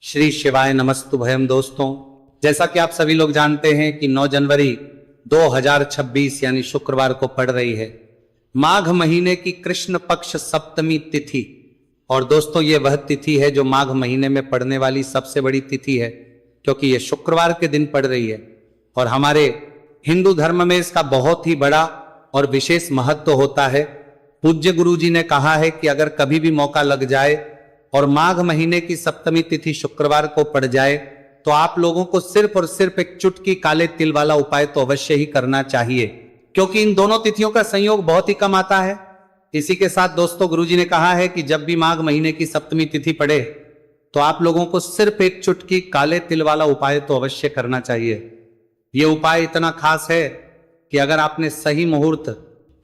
श्री शिवाय नमस्तुभयम। दोस्तों, जैसा कि आप सभी लोग जानते हैं कि 9 जनवरी 2026 यानी शुक्रवार को पड़ रही है माघ महीने की कृष्ण पक्ष सप्तमी तिथि। और दोस्तों, ये वह तिथि है जो माघ महीने में पड़ने वाली सबसे बड़ी तिथि है, क्योंकि ये शुक्रवार के दिन पड़ रही है। और हमारे हिंदू धर्म में इसका बहुत ही बड़ा और विशेष महत्व होता है। पूज्य गुरु जी ने कहा है कि अगर कभी भी मौका लग जाए और माघ महीने की सप्तमी तिथि शुक्रवार को पड़ जाए तो आप लोगों को सिर्फ और सिर्फ एक चुटकी काले तिल वाला उपाय तो अवश्य ही करना चाहिए, क्योंकि इन दोनों तिथियों का संयोग बहुत ही कम आता है। इसी के साथ दोस्तों, गुरुजी ने कहा है कि जब भी माघ महीने की सप्तमी तिथि पड़े तो आप लोगों को सिर्फ एक चुटकी काले तिल वाला उपाय तो अवश्य करना चाहिए। यह उपाय इतना खास है कि अगर आपने सही मुहूर्त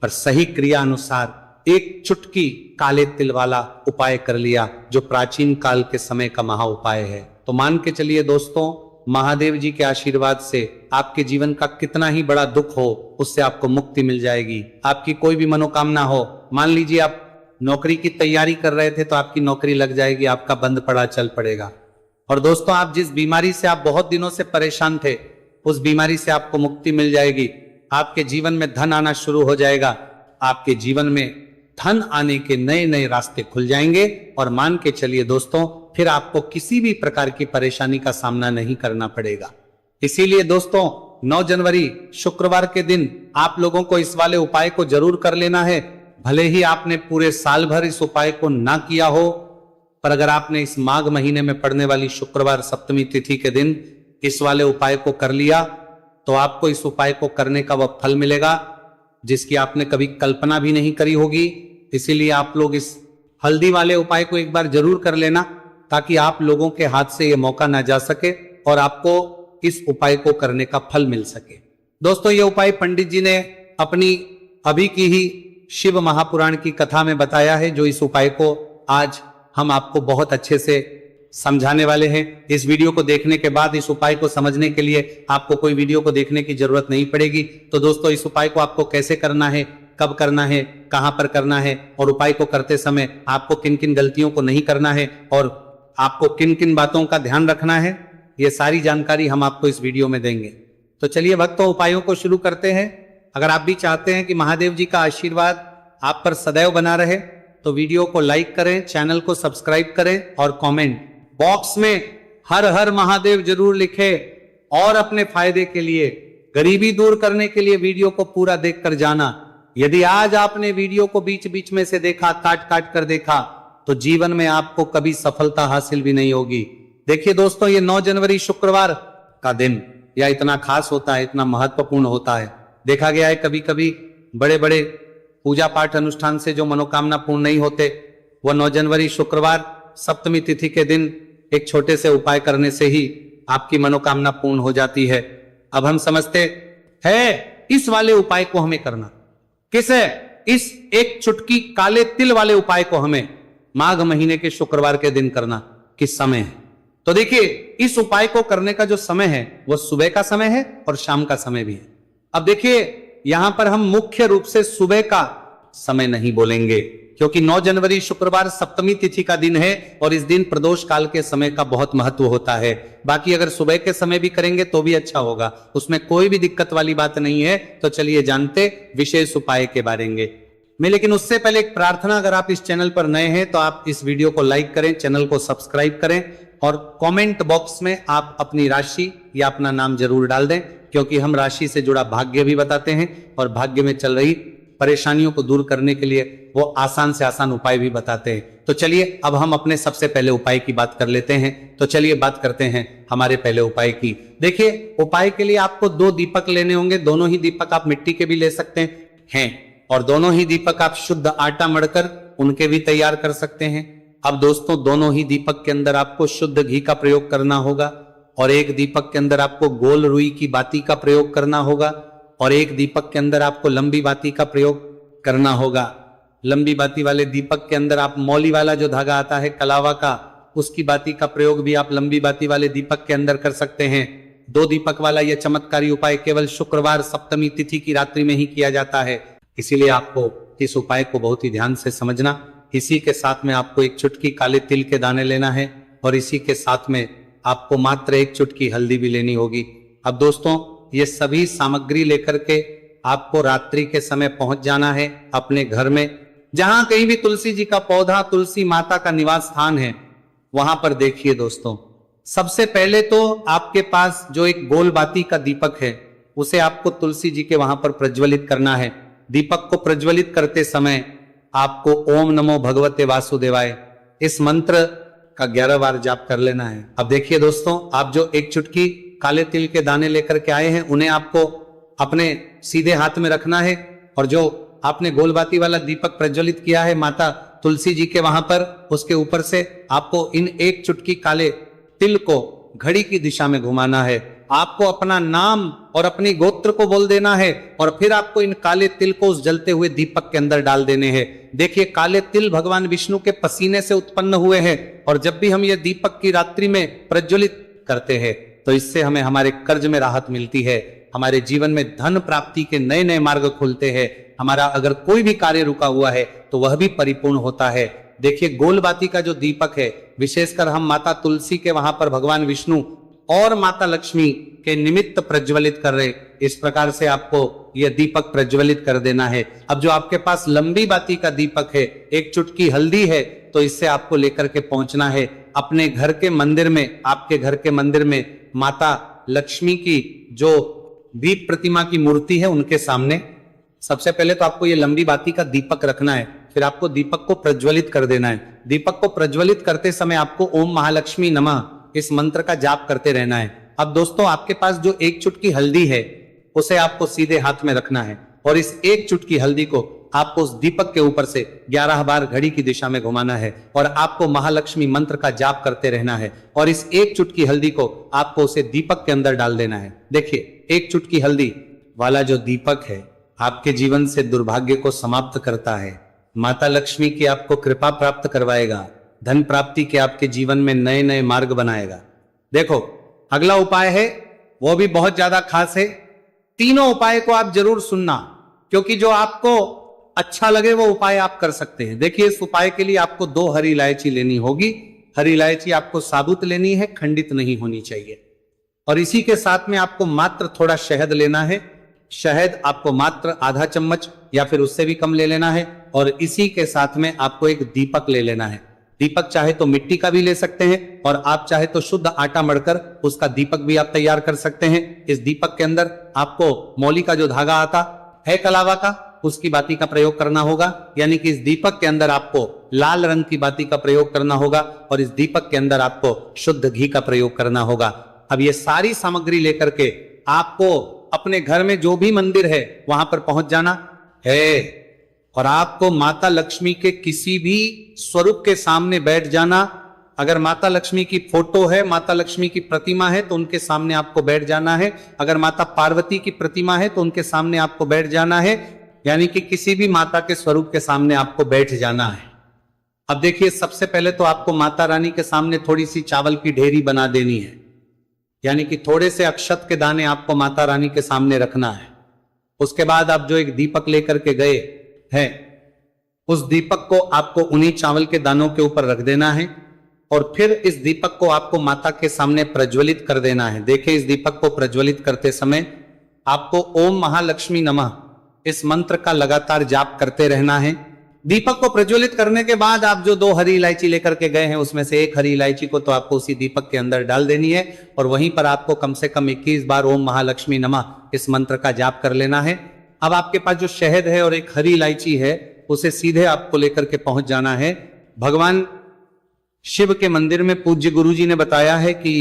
और सही क्रिया अनुसार एक चुटकी काले तिल वाला उपाय कर लिया, जो प्राचीन काल के समय का महा उपाय है, तो मान के चलिए दोस्तों, महादेव जी के आशीर्वाद से आपके जीवन का कितना ही बड़ा दुख हो उससे आपको मुक्ति मिल जाएगी। आपकी कोई भी मनोकामना हो, मान लीजिए आप नौकरी की तैयारी कर रहे थे तो आपकी नौकरी लग जाएगी, आपका बंद पड़ा चल पड़ेगा। और दोस्तों, आप जिस बीमारी से आप बहुत दिनों से परेशान थे उस बीमारी से आपको मुक्ति मिल जाएगी। आपके जीवन में धन आना शुरू हो जाएगा। आपके जीवन में धन आने के नए नए रास्ते खुल जाएंगे। और मान के चलिए दोस्तों, फिर आपको किसी भी प्रकार की परेशानी का सामना नहीं करना पड़ेगा। इसीलिए दोस्तों, 9 जनवरी शुक्रवार के दिन आप लोगों को इस वाले उपाय को जरूर कर लेना है। भले ही आपने पूरे साल भर इस उपाय को ना किया हो, पर अगर आपने इस माघ महीने में पड़ने वाली शुक्रवार सप्तमी तिथि के दिन इस वाले उपाय को कर लिया तो आपको इस उपाय को करने का वह फल मिलेगा जिसकी आपने कभी कल्पना भी नहीं करी होगी। इसीलिए आप लोग इस हल्दी वाले उपाय को एक बार जरूर कर लेना, ताकि आप लोगों के हाथ से यह मौका ना जा सके और आपको इस उपाय को करने का फल मिल सके। दोस्तों, यह उपाय पंडित जी ने अपनी अभी की ही शिव महापुराण की कथा में बताया है, जो इस उपाय को आज हम आपको बहुत अच्छे से समझाने वाले हैं। इस वीडियो को देखने के बाद इस उपाय को समझने के लिए आपको कोई वीडियो को देखने की जरूरत नहीं पड़ेगी। तो दोस्तों, इस उपाय को आपको कैसे करना है, कब करना है, कहां पर करना है, और उपाय को करते समय आपको किन किन गलतियों को नहीं करना है और आपको किन किन बातों का ध्यान रखना है, यह सारी जानकारी हम आपको इस वीडियो में देंगे। तो चलिए भक्तों, उपायों को शुरू करते हैं। अगर आप भी चाहते हैं कि महादेव जी का आशीर्वाद आप पर सदैव बना रहे तो वीडियो को लाइक करें, चैनल को सब्सक्राइब करें और कमेंट बॉक्स में हर हर महादेव जरूर लिखें। और अपने फायदे के लिए, गरीबी दूर करने के लिए वीडियो को पूरा देखकर जाना। यदि आज आपने वीडियो को बीच बीच में से देखा, काट काट कर देखा, तो जीवन में आपको कभी सफलता हासिल भी नहीं होगी। देखिए दोस्तों, ये 9 जनवरी शुक्रवार का दिन या इतना खास होता है, इतना महत्वपूर्ण होता है। देखा गया है कभी कभी बड़े बड़े पूजा पाठ अनुष्ठान से जो मनोकामना पूर्ण नहीं होते, वह 9 जनवरी शुक्रवार सप्तमी तिथि के दिन एक छोटे से उपाय करने से ही आपकी मनोकामना पूर्ण हो जाती है। अब हम समझते हैं इस वाले उपाय को हमें करना किसे, इस एक चुटकी काले तिल वाले उपाय को हमें माघ महीने के शुक्रवार के दिन करना किस समय है। तो देखिए, इस उपाय को करने का जो समय है वह सुबह का समय है और शाम का समय भी है। अब देखिए, यहां पर हम मुख्य रूप से सुबह का समय नहीं बोलेंगे, क्योंकि 9 जनवरी शुक्रवार सप्तमी तिथि का दिन है और इस दिन प्रदोष काल के समय का बहुत महत्व होता है। बाकी अगर सुबह के समय भी करेंगे तो भी अच्छा होगा, उसमें कोई भी दिक्कत वाली बात नहीं है। तो चलिए जानते विशेष उपाय के बारे में। लेकिन उससे पहले एक प्रार्थना, अगर आप इस चैनल पर नए हैं तो आप इस वीडियो को लाइक करें, चैनल को सब्सक्राइब करें और कमेंट बॉक्स में आप अपनी राशि या अपना नाम जरूर डाल दें, क्योंकि हम राशि से जुड़ा भाग्य भी बताते हैं और भाग्य में चल रही परेशानियों को दूर करने के लिए वो आसान से आसान उपाय भी बताते हैं। तो चलिए अब हम अपने सबसे पहले उपाय की बात कर लेते हैं। तो चलिए बात करते हैं हमारे पहले उपाय की। देखिए, उपाय के लिए आपको 2 दीपक लेने होंगे। दोनों ही दीपक आप मिट्टी के भी ले सकते हैं और दोनों ही दीपक आप शुद्ध आटा मढ़कर उनके भी तैयार कर सकते हैं। अब दोस्तों, दोनों ही दीपक के अंदर आपको शुद्ध घी का प्रयोग करना होगा और एक दीपक के अंदर आपको गोल रुई की बाती का प्रयोग करना होगा और एक दीपक के अंदर आपको लंबी बाती का प्रयोग करना होगा। लंबी बाती वाले दीपक के अंदर आप मौली वाला जो धागा आता है कलावा का, उसकी बाती का प्रयोग भी आप लंबी बाती वाले दीपक के अंदर कर सकते हैं। 2 दीपक वाला यह चमत्कारी उपाय केवल शुक्रवार सप्तमी तिथि की रात्रि में ही किया जाता है, इसीलिए आपको इस उपाय को बहुत ही ध्यान से समझना। इसी के साथ में आपको एक चुटकी काले तिल के दाने लेना है और इसी के साथ में आपको मात्र एक चुटकी हल्दी भी लेनी होगी। अब दोस्तों, ये सभी सामग्री लेकर के आपको रात्रि के समय पहुंच जाना है अपने घर में। जहां कहीं भी तुलसी जी का पौधा, तुलसी माता का निवास स्थान है, वहां पर देखिए दोस्तों, सबसे पहले तो आपके पास जो एक गोल बाती का दीपक है, उसे आपको तुलसी जी के वहां पर प्रज्वलित करना है। दीपक को प्रज्वलित करते समय आपको ओम नमो भगवते वासुदेवाय इस मंत्र का 11 बार जाप कर लेना है। अब देखिए दोस्तों, आप जो एक चुटकी काले तिल के दाने लेकर के आए हैं, उन्हें आपको अपने सीधे हाथ में रखना है, और जो आपने गोलबाती वाला दीपक प्रज्वलित किया है माता तुलसी जी के वहां पर, उसके ऊपर से आपको इन एक चुटकी काले तिल को घड़ी की दिशा में घुमाना है। आपको अपना नाम और अपनी गोत्र को बोल देना है, और फिर आपको इन काले तिल को उस जलते हुए दीपक के अंदर डाल देने हैं। देखिए, काले तिल भगवान विष्णु के पसीने से उत्पन्न हुए हैं, और जब भी हम ये दीपक की रात्रि में प्रज्वलित करते हैं, तो इससे हमें हमारे कर्ज में राहत मिलती है, हमारे जीवन में धन प्राप्ति के नए नए मार्ग खुलते हैं। हमारा अगर कोई भी कार्य रुका हुआ है तो वह भी परिपूर्ण होता है। देखिए, गोलबाती का जो दीपक है, विशेषकर हम माता तुलसी के वहां पर भगवान विष्णु और माता लक्ष्मी के निमित्त प्रज्वलित कर रहे, इस प्रकार से आपको यह दीपक प्रज्वलित कर देना है। अब जो आपके पास लंबी बाती का दीपक है, एक चुटकी हल्दी है, तो इससे आपको लेकर के पहुंचना है अपने घर के मंदिर में। आपके घर के मंदिर में माता लक्ष्मी की जो दीप प्रतिमा की मूर्ति है, उनके सामने सबसे पहले तो आपको ये लंबी बाती का दीपक रखना है, फिर आपको दीपक को प्रज्वलित कर देना है। दीपक को प्रज्वलित करते समय आपको ओम महालक्ष्मी नमः इस मंत्र का जाप करते रहना है। अब दोस्तों, आपके पास जो एक चुटकी हल्दी है, उसे आपको सीधे हाथ में रखना है, और इस एक चुटकी हल्दी को आपको उस दीपक के ऊपर से 11 बार घड़ी की दिशा में घुमाना है, और आपको महालक्ष्मी मंत्र का जाप करते रहना है, और इस एक चुटकी हल्दी को आपको उसे दीपक के अंदर डाल देना है। देखिए, एक चुटकी हल्दी वाला जो दीपक है, आपके जीवन से दुर्भाग्य को समाप्त करता है, माता लक्ष्मी की आपको कृपा प्राप्त करवाएगा, धन प्राप्ति के आपके जीवन में नए नए मार्ग बनाएगा। देखो, अगला उपाय है, वो भी बहुत ज्यादा खास है। तीनों उपाय को आप जरूर सुनना, क्योंकि जो आपको अच्छा लगे वो उपाय आप कर सकते हैं। देखिए, इस उपाय के लिए आपको 2 हरी इलायची लेनी होगी। हरी इलायची आपको साबुत लेनी है, खंडित नहीं होनी चाहिए। और इसी के साथ में आपको मात्र थोड़ा शहद लेना है। शहद आपको मात्र आधा चम्मच या फिर उससे भी कम ले लेना है, और इसी के साथ में आपको एक दीपक ले लेना है। दीपक चाहे तो मिट्टी का भी ले सकते हैं, और आप चाहे तो शुद्ध आटा मढ़कर उसका दीपक भी आप तैयार कर सकते हैं। इस दीपक के अंदर आपको मौली का जो धागा आता है कलावा का, उसकी बाती का प्रयोग करना होगा। यानी कि इस दीपक के अंदर आपको लाल रंग की बाती का प्रयोग करना होगा, और इस दीपक के अंदर आपको शुद्ध घी का प्रयोग करना होगा। अब ये सारी सामग्री लेकर के आपको अपने घर में जो भी मंदिर है वहां पर पहुंच जाना है, और आपको माता लक्ष्मी के किसी भी स्वरूप के सामने बैठ जाना। अगर माता लक्ष्मी की फोटो है, माता लक्ष्मी की प्रतिमा है, तो उनके सामने आपको बैठ जाना है। अगर माता पार्वती की प्रतिमा है तो उनके सामने आपको बैठ जाना है। यानी कि किसी भी माता के स्वरूप के सामने आपको बैठ जाना है। अब देखिए, सबसे पहले तो आपको माता रानी के सामने थोड़ी सी चावल की ढेरी बना देनी है, यानी कि थोड़े से अक्षत के दाने आपको माता रानी के सामने रखना है। उसके बाद आप जो एक दीपक लेकर के गए हैं, उस दीपक को आपको उन्हीं चावल के दानों के ऊपर रख देना है, और फिर इस दीपक को आपको माता के सामने प्रज्वलित कर देना है। देखिए, इस दीपक को प्रज्वलित करते समय आपको ओम महालक्ष्मी नमः इस मंत्र का लगातार जाप करते रहना है। दीपक को प्रज्वलित करने के बाद आप जो 2 हरी इलायची लेकर के गए हैं, उसमें से एक हरी इलायची को तो आपको उसी दीपक के अंदर डाल देनी है, और वहीं पर आपको कम से कम 21 बार ओम महालक्ष्मी नमः इस मंत्र का जाप कर लेना है। अब आपके पास जो शहद है और एक हरी इलायची है, उसे सीधे आपको लेकर के पहुंच जाना है भगवान शिव के मंदिर में। पूज्य गुरु जी ने बताया है कि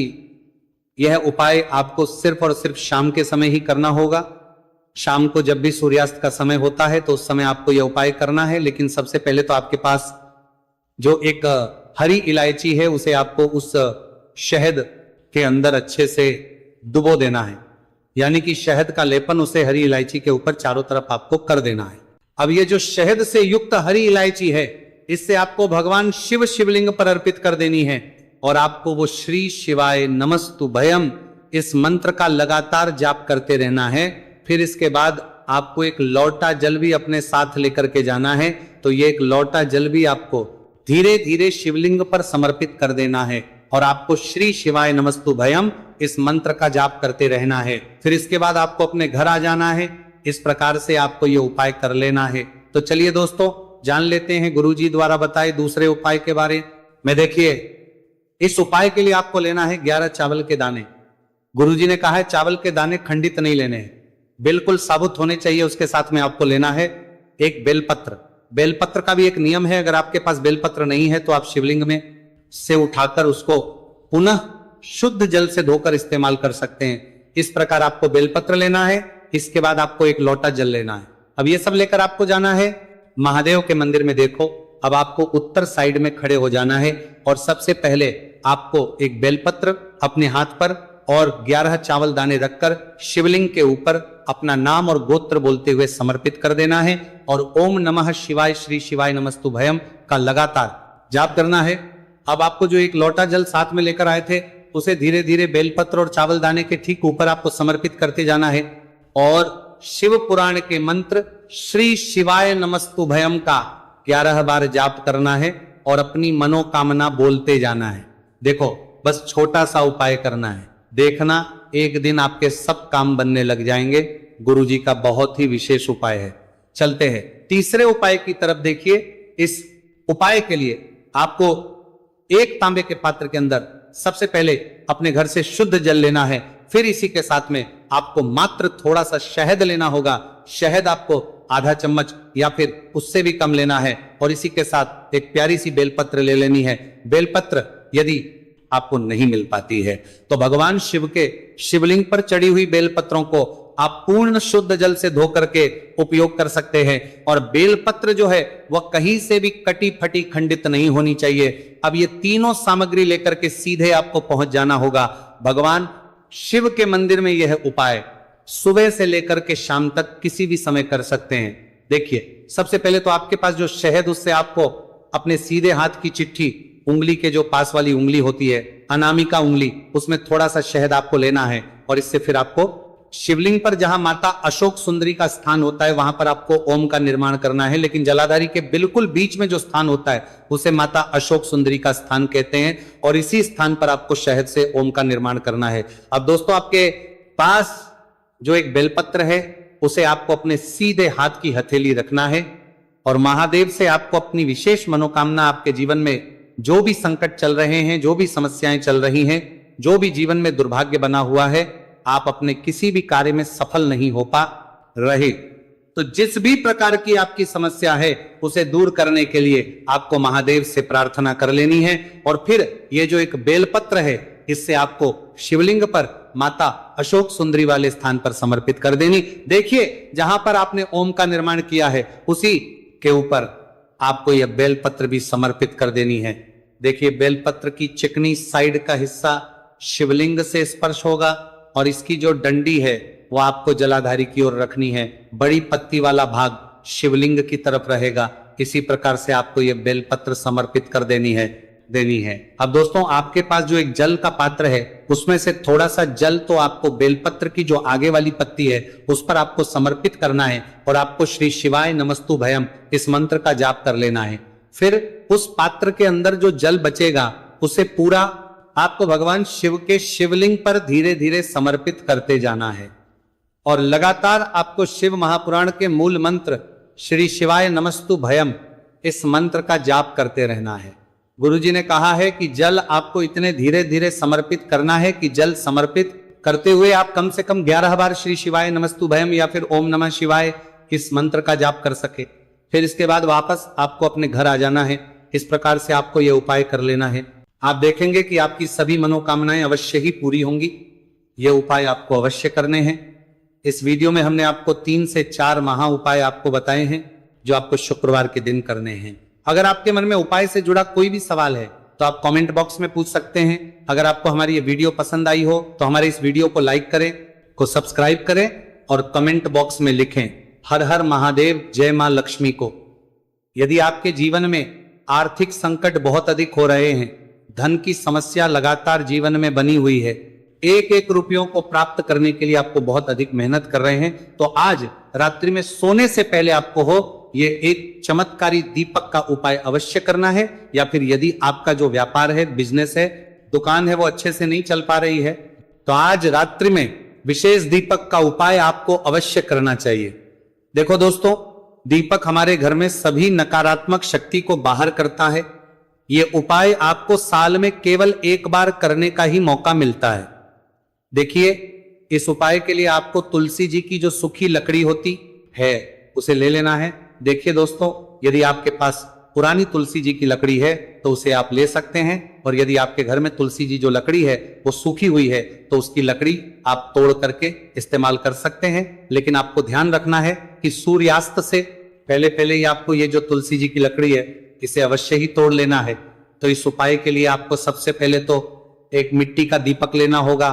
यह उपाय आपको सिर्फ और सिर्फ शाम के समय ही करना होगा। शाम को जब भी सूर्यास्त का समय होता है तो उस समय आपको यह उपाय करना है। लेकिन सबसे पहले तो आपके पास जो एक हरी इलायची है, उसे आपको उस शहद के अंदर अच्छे से डुबो देना है, यानी कि शहद का लेपन उसे हरी इलायची के ऊपर चारों तरफ आपको कर देना है। अब ये जो शहद से युक्त हरी इलायची है, इससे आपको भगवान शिव शिवलिंग पर अर्पित कर देनी है, और आपको वो श्री शिवाय नमस्तुभयम इस मंत्र का लगातार जाप करते रहना है। फिर इसके बाद आपको एक लौटा जल भी अपने साथ लेकर के जाना है। तो ये एक लौटा जल भी आपको धीरे धीरे शिवलिंग पर समर्पित कर देना है। और आपको श्री शिवाय नमस्तु भयम इस मंत्र का जाप करते रहना है। फिर इसके बाद आपको अपने घर आ जाना है। इस प्रकार से आपको ये उपाय कर लेना है। तो चलिए दोस्तों, जान लेते हैं गुरुजी द्वारा बताए दूसरे उपाय के बारे में। देखिए, इस उपाय के लिए आपको लेना है 11 चावल के दाने। गुरुजी ने कहा है चावल के दाने खंडित नहीं लेने हैं, बिल्कुल साबुत होने चाहिए। उसके साथ में आपको लेना है एक बेलपत्र। बेलपत्र का भी एक नियम है, अगर आपके पास बेलपत्र नहीं है तो आप शिवलिंग में से उठाकर उसको पुनः शुद्ध जल से धोकर इस्तेमाल कर सकते हैं। इस प्रकार आपको बेलपत्र लेना है। इसके बाद आपको एक लोटा जल लेना है। अब ये सब लेकर आपको जाना है महादेव के मंदिर में। देखो, अब आपको उत्तर साइड में खड़े हो जाना है और सबसे पहले आपको एक बेलपत्र अपने हाथ पर और 11 चावल दाने रखकर शिवलिंग के ऊपर अपना नाम और गोत्र बोलते हुए समर्पित कर देना है और ओम नमः शिवाय श्री शिवाय नमस्तु भयम का लगातार जाप करना है। अब आपको जो एक लोटा जल साथ में लेकर आए थे उसे धीरे धीरे बेलपत्र और चावल दाने के ठीक ऊपर आपको समर्पित करते जाना है और शिव पुराण के मंत्र श्री शिवाय नमस्तु भयम का 11 बार जाप करना है और अपनी मनोकामना बोलते जाना है। देखो, बस छोटा सा उपाय करना है, देखना एक दिन आपके सब काम बनने लग जाएंगे। गुरुजी का बहुत ही विशेष उपाय है। चलते हैं तीसरे उपाय की तरफ। देखिए, इस उपाय के लिए आपको एक तांबे के पात्र के अंदर सबसे पहले अपने घर से शुद्ध जल लेना है। फिर इसी के साथ में आपको मात्र थोड़ा सा शहद लेना होगा। शहद आपको आधा चम्मच या फिर उससे भी कम लेना है और इसी के साथ एक प्यारी सी बेलपत्र ले लेनी है। बेलपत्र यदि आपको नहीं मिल पाती है तो भगवान शिव के शिवलिंग पर चढ़ी हुई बेलपत्रों को आप पूर्ण शुद्ध जल से धो करके उपयोग कर सकते हैं। और बेलपत्र जो है वह कहीं से भी कटी फटी खंडित नहीं होनी चाहिए। अब ये तीनों सामग्री लेकर के सीधे आपको पहुंच जाना होगा भगवान शिव के मंदिर में। यह उपाय सुबह से लेकर के शाम तक किसी भी समय कर सकते हैं। देखिए, सबसे पहले तो आपके पास जो शहद, उससे आपको अपने सीधे हाथ की चिट्ठी, उंगली के जो पास वाली उंगली होती है, अनामिका उंगली, उसमें थोड़ा सा शहद आपको लेना है और इससे फिर आपको शिवलिंग पर जहां माता अशोक सुंदरी का स्थान होता है वहां पर आपको ओम का निर्माण करना है। लेकिन जलाधारी के बिल्कुल बीच में जो स्थान होता है उसे माता अशोक सुंदरी का स्थान कहते हैं और इसी स्थान पर आपको शहद से ओम का निर्माण करना है। अब दोस्तों, आपके पास जो एक बेलपत्र है उसे आपको अपने सीधे हाथ की हथेली रखना है और महादेव से आपको अपनी विशेष मनोकामना, आपके जीवन में जो भी संकट चल रहे हैं, जो भी समस्याएं चल रही हैं, जो भी जीवन में दुर्भाग्य बना हुआ है, आप अपने किसी भी कार्य में सफल नहीं हो पा रहे, तो जिस भी प्रकार की आपकी समस्या है उसे दूर करने के लिए आपको महादेव से प्रार्थना कर लेनी है। और फिर ये जो एक बेलपत्र है इससे आपको शिवलिंग पर माता अशोक सुंदरी वाले स्थान पर समर्पित कर देनी। देखिए, जहां पर आपने ओम का निर्माण किया है उसी के ऊपर आपको यह बेलपत्र भी समर्पित कर देनी है। देखिए, बेलपत्र की चिकनी साइड का हिस्सा शिवलिंग से स्पर्श होगा और इसकी जो डंडी है वो आपको जलाधारी की ओर रखनी है। बड़ी पत्ती वाला भाग शिवलिंग की तरफ रहेगा। इसी प्रकार से आपको यह बेलपत्र समर्पित कर देनी है। अब दोस्तों, आपके पास जो एक जल का पात्र है उसमें से थोड़ा सा जल तो आपको बेलपत्र की जो आगे वाली पत्ती है उस पर आपको समर्पित करना है और आपको श्री शिवाय नमस्तु भयम इस मंत्र का जाप कर लेना है। फिर उस पात्र के अंदर जो जल बचेगा उसे पूरा आपको भगवान शिव के शिवलिंग पर धीरे धीरे समर्पित करते जाना है और लगातार आपको शिव महापुराण के मूल मंत्र श्री शिवाय नमस्तु भयम इस मंत्र का जाप करते रहना है। गुरुजी ने कहा है कि जल आपको इतने धीरे धीरे समर्पित करना है कि जल समर्पित करते हुए आप कम से कम 11 बार श्री शिवाय नमस्तु भयम या फिर ओम नमः शिवाय इस मंत्र का जाप कर सके। फिर इसके बाद वापस आपको अपने घर आ जाना है। इस प्रकार से आपको यह उपाय कर लेना है। आप देखेंगे कि आपकी सभी मनोकामनाएं अवश्य ही पूरी होंगी। ये उपाय आपको अवश्य करने हैं। इस वीडियो में हमने आपको 3 से 4 महा उपाय आपको बताए हैं जो आपको शुक्रवार के दिन करने हैं। अगर आपके मन में उपाय से जुड़ा कोई भी सवाल है तो आप कमेंट बॉक्स में पूछ सकते हैं। अगर आपको हमारी ये वीडियो पसंद आई हो तो हमारे इस वीडियो को लाइक करें, को सब्सक्राइब करें और कमेंट बॉक्स में लिखें हर हर महादेव, जय मां लक्ष्मी को। यदि आपके जीवन में आर्थिक संकट बहुत अधिक हो रहे हैं, धन की समस्या लगातार जीवन में बनी हुई है, एक एक रुपयों को प्राप्त करने के लिए आपको बहुत अधिक मेहनत कर रहे हैं, तो आज रात्रि में सोने से पहले आपको हो ये एक चमत्कारी दीपक का उपाय अवश्य करना है। या फिर यदि आपका जो व्यापार है, बिजनेस है, दुकान है वो अच्छे से नहीं चल पा रही है, तो आज रात्रि में विशेष दीपक का उपाय आपको अवश्य करना चाहिए। देखो दोस्तों, दीपक हमारे घर में सभी नकारात्मक शक्ति को बाहर करता है। ये उपाय आपको साल में केवल एक बार करने का ही मौका मिलता है। देखिए, इस उपाय के लिए आपको तुलसी जी की जो सूखी लकड़ी होती है उसे ले लेना है। देखिए दोस्तों, यदि आपके पास पुरानी तुलसी जी की लकड़ी है तो उसे आप ले सकते हैं, और यदि आपके घर में तुलसी जी जो लकड़ी है वो सूखी हुई है तो उसकी लकड़ी आप तोड़ करके इस्तेमाल कर सकते हैं। लेकिन आपको ध्यान रखना है कि सूर्यास्त से पहले पहले ही आपको ये जो तुलसी जी की लकड़ी है इसे अवश्य ही तोड़ लेना है। तो इस उपाय के लिए आपको सबसे पहले तो एक मिट्टी का दीपक लेना होगा,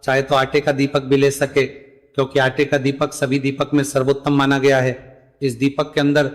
चाहे तो आटे का दीपक भी ले सके, क्योंकि आटे का दीपक सभी दीपक में सर्वोत्तम माना गया है। इस दीपक के अंदर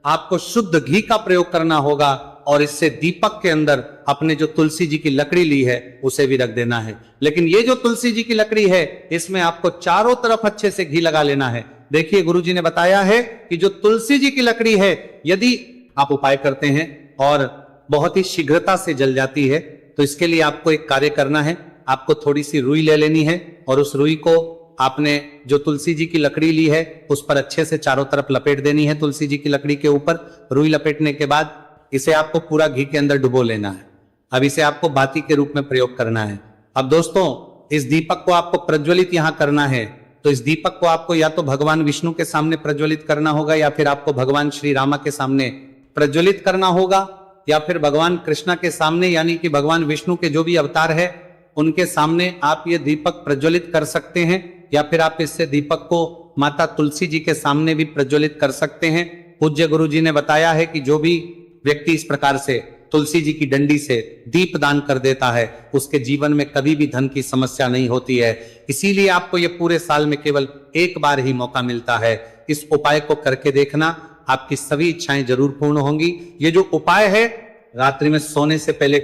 आपको शुद्ध घी का प्रयोग करना होगा, और इससे दीपक के अंदर अपने जो तुलसी जी की लकड़ी ली है उसे भी रख देना है। लेकिन ये जो तुलसी जी की लकड़ी है इसमें आपको चारों तरफ अच्छे से घी लगा लेना है। देखिए, गुरुजी ने बताया है कि जो तुलसी जी की लकड़ी है यदि आप उपाय करते हैं और बहुत ही शीघ्रता से जल जाती है, तो इसके लिए आपको एक कार्य करना है। आपको थोड़ी सी रुई ले लेनी है, और उस रुई को आपने जो तुलसी जी की लकड़ी ली है उस पर अच्छे से चारों तरफ लपेट देनी है। तुलसी जी की लकड़ी के ऊपर रुई लपेटने के बाद इसे आपको पूरा घी के अंदर डुबो लेना है। अब इसे आपको बाती के रूप में प्रयोग करना है। अब दोस्तों, इस दीपक को आपको प्रज्वलित यहां करना है, तो इस दीपक को आपको या तो भगवान विष्णु के सामने प्रज्वलित करना होगा, या फिर आपको भगवान श्री रामा के सामने प्रज्वलित करना होगा, या फिर भगवान कृष्णा के सामने, यानी कि भगवान विष्णु के जो भी अवतार है उनके सामने आप ये दीपक प्रज्वलित कर सकते हैं, या फिर आप इससे दीपक को माता तुलसी जी के सामने भी प्रज्वलित कर सकते हैं। पूज्य गुरु जी ने बताया है कि जो भी व्यक्ति इस प्रकार से तुलसी जी की डंडी से दीप दान कर देता है उसके जीवन में कभी भी धन की समस्या नहीं होती है। इसीलिए आपको ये पूरे साल में केवल एक बार ही मौका मिलता है। इस उपाय को करके देखना, आपकी सभी इच्छाएं जरूर पूर्ण होंगी। ये जो उपाय है रात्रि में सोने से पहले